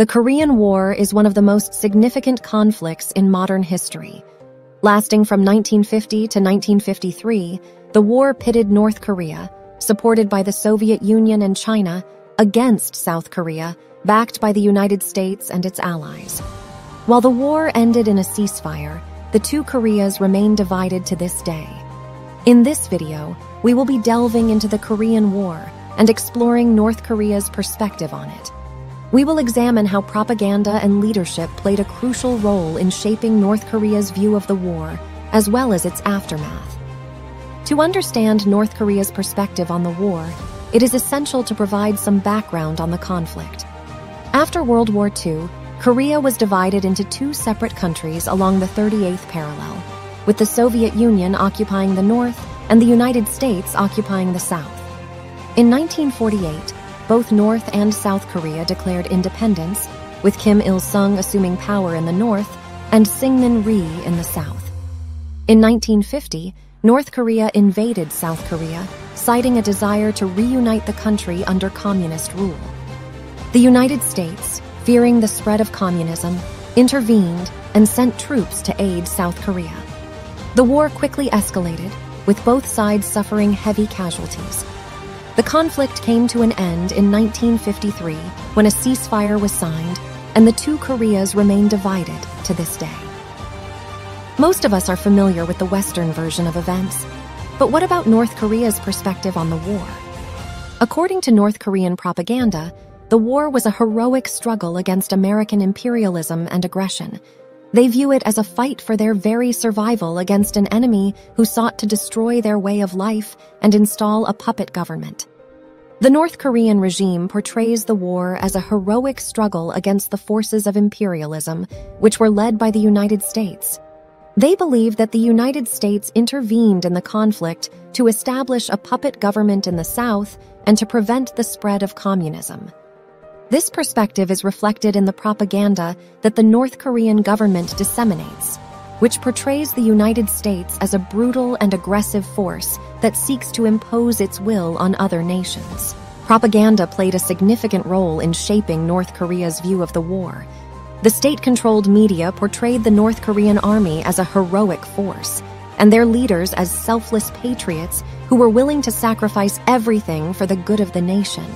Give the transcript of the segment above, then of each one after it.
The Korean War is one of the most significant conflicts in modern history. Lasting from 1950 to 1953, the war pitted North Korea, supported by the Soviet Union and China, against South Korea, backed by the United States and its allies. While the war ended in a ceasefire, the two Koreas remain divided to this day. In this video, we will be delving into the Korean War and exploring North Korea's perspective on it. We will examine how propaganda and leadership played a crucial role in shaping North Korea's view of the war, as well as its aftermath. To understand North Korea's perspective on the war, it is essential to provide some background on the conflict. After World War II, Korea was divided into two separate countries along the 38th parallel, with the Soviet Union occupying the north and the United States occupying the south. In 1948, both North and South Korea declared independence, with Kim Il-sung assuming power in the north and Syngman Rhee in the south. In 1950, North Korea invaded South Korea, citing a desire to reunite the country under communist rule. The United States, fearing the spread of communism, intervened and sent troops to aid South Korea. The war quickly escalated, with both sides suffering heavy casualties. The conflict came to an end in 1953 when a ceasefire was signed, and the two Koreas remain divided to this day. Most of us are familiar with the Western version of events, but what about North Korea's perspective on the war? According to North Korean propaganda, the war was a heroic struggle against American imperialism and aggression. They view it as a fight for their very survival against an enemy who sought to destroy their way of life and install a puppet government. The North Korean regime portrays the war as a heroic struggle against the forces of imperialism, which were led by the United States. They believe that the United States intervened in the conflict to establish a puppet government in the South and to prevent the spread of communism. This perspective is reflected in the propaganda that the North Korean government disseminates, which portrays the United States as a brutal and aggressive force that seeks to impose its will on other nations. Propaganda played a significant role in shaping North Korea's view of the war. The state-controlled media portrayed the North Korean army as a heroic force, and their leaders as selfless patriots who were willing to sacrifice everything for the good of the nation.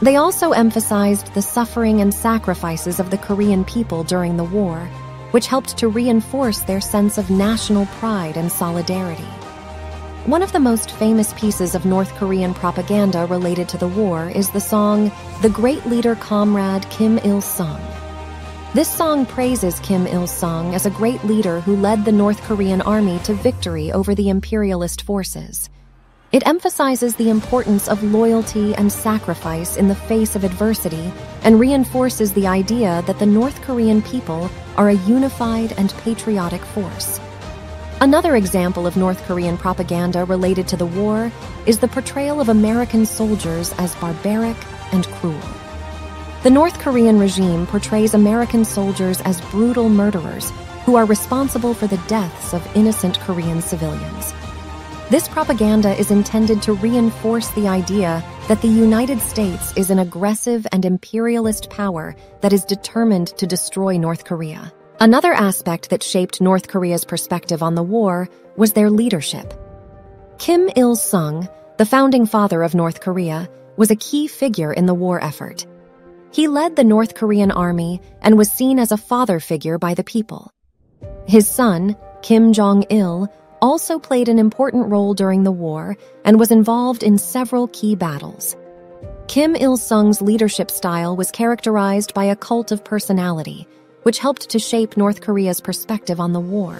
They also emphasized the suffering and sacrifices of the Korean people during the war, which helped to reinforce their sense of national pride and solidarity. One of the most famous pieces of North Korean propaganda related to the war is the song "The Great Leader Comrade Kim Il-sung." This song praises Kim Il-sung as a great leader who led the North Korean army to victory over the imperialist forces. It emphasizes the importance of loyalty and sacrifice in the face of adversity and reinforces the idea that the North Korean people are a unified and patriotic force. Another example of North Korean propaganda related to the war is the portrayal of American soldiers as barbaric and cruel. The North Korean regime portrays American soldiers as brutal murderers who are responsible for the deaths of innocent Korean civilians. This propaganda is intended to reinforce the idea that the United States is an aggressive and imperialist power that is determined to destroy North Korea. Another aspect that shaped North Korea's perspective on the war was their leadership. Kim Il-sung, the founding father of North Korea, was a key figure in the war effort. He led the North Korean army and was seen as a father figure by the people. His son, Kim Jong-il, also played an important role during the war and was involved in several key battles. Kim Il-sung's leadership style was characterized by a cult of personality, which helped to shape North Korea's perspective on the war.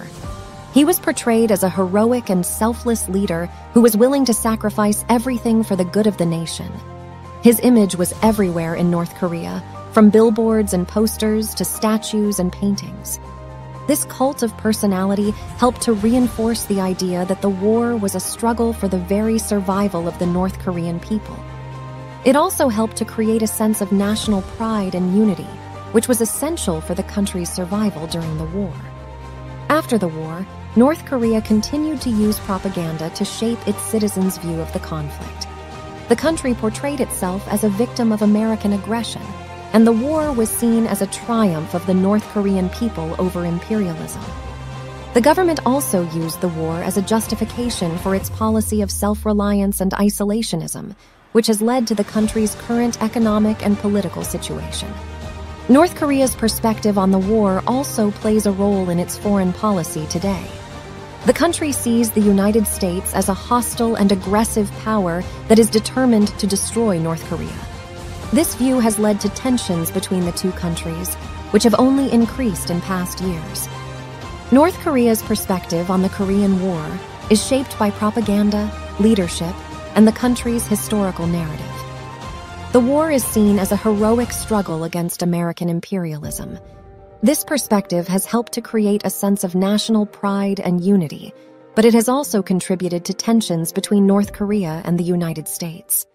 He was portrayed as a heroic and selfless leader who was willing to sacrifice everything for the good of the nation. His image was everywhere in North Korea, from billboards and posters to statues and paintings. This cult of personality helped to reinforce the idea that the war was a struggle for the very survival of the North Korean people. It also helped to create a sense of national pride and unity, which was essential for the country's survival during the war. After the war, North Korea continued to use propaganda to shape its citizens' view of the conflict. The country portrayed itself as a victim of American aggression, and the war was seen as a triumph of the North Korean people over imperialism. The government also used the war as a justification for its policy of self-reliance and isolationism, which has led to the country's current economic and political situation. North Korea's perspective on the war also plays a role in its foreign policy today. The country sees the United States as a hostile and aggressive power that is determined to destroy North Korea. This view has led to tensions between the two countries, which have only increased in past years. North Korea's perspective on the Korean War is shaped by propaganda, leadership, and the country's historical narrative. The war is seen as a heroic struggle against American imperialism. This perspective has helped to create a sense of national pride and unity, but it has also contributed to tensions between North Korea and the United States.